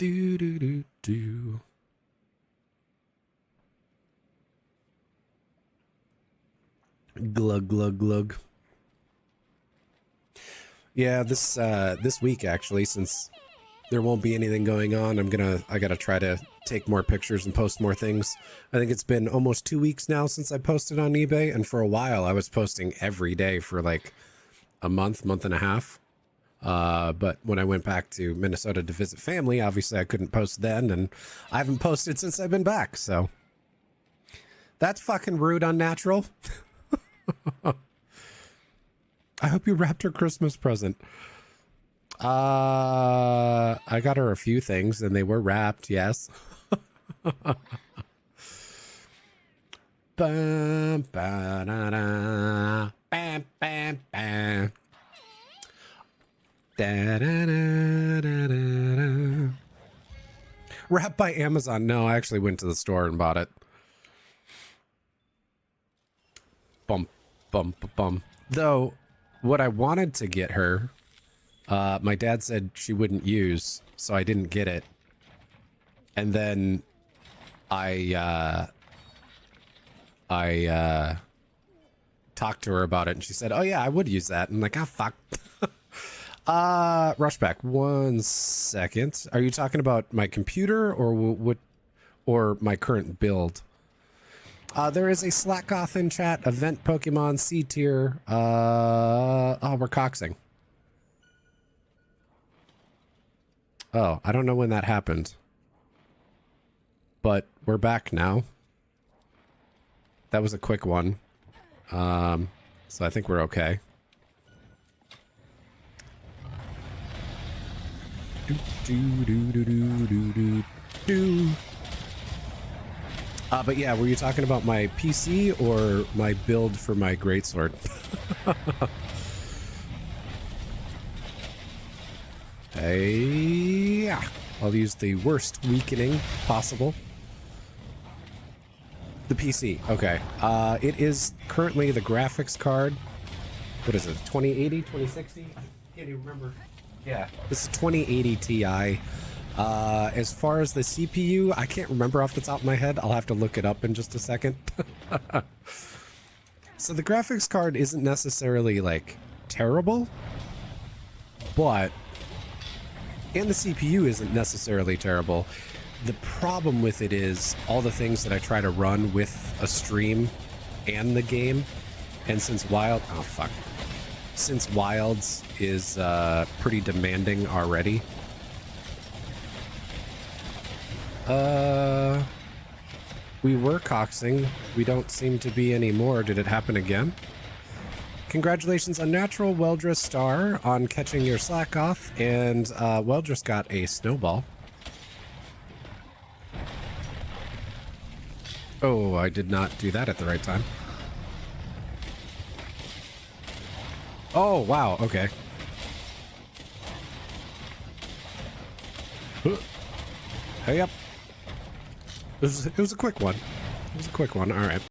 Do do do do. Glug glug glug. Yeah, this week actually, since there won't be anything going on, I gotta try to take more pictures and post more things. I think it's been almost 2 weeks now since I posted on eBay, and for a while I was posting every day for like a month and a half. But when I went back to Minnesota to visit family, obviously I couldn't post then, and I haven't posted since I've been back, so that's fucking rude, Unnatural. I hope you wrapped her Christmas present. I got her a few things and they were wrapped, yes. Bam, ba, da, da, bam, bam, bam. Da, da, da, da, da, da. Wrapped by Amazon. No, I actually went to the store and bought it. Bum, bum, bum. Though, what I wanted to get her, my dad said she wouldn't use, so I didn't get it. And then I talked to her about it, and she said, "Oh yeah, I would use that." And I'm like, "Ah, fuck." Rushback, 1 second. Are you talking about my computer or what, or my current build? There is a Slackgoth in chat, event Pokemon, C tier. Oh, we're coxing. Oh, I don't know when that happened. But we're back now. That was a quick one. So I think we're okay. But yeah, were you talking about my PC or my build for my greatsword? Hey, yeah. I'll use the worst weakening possible. The PC, okay. It is currently the graphics card. What is it, 2080, 2060? I can't even remember. Yeah, this is 2080 Ti. As far as the CPU, I can't remember off the top of my head. I'll have to look it up in just a second. So the graphics card isn't necessarily like terrible, but and the CPU isn't necessarily terrible. The problem with it is all the things that I try to run with a stream and the game, and since Wilds is pretty demanding already. We were coxing. We don't seem to be anymore. Did it happen again? Congratulations, Unnatural, Weldress Star, on catching your Slackgoth, and Weldress got a snowball. Oh, I did not do that at the right time. Oh, wow, okay. Hey up. It was a quick one. It was a quick one, alright.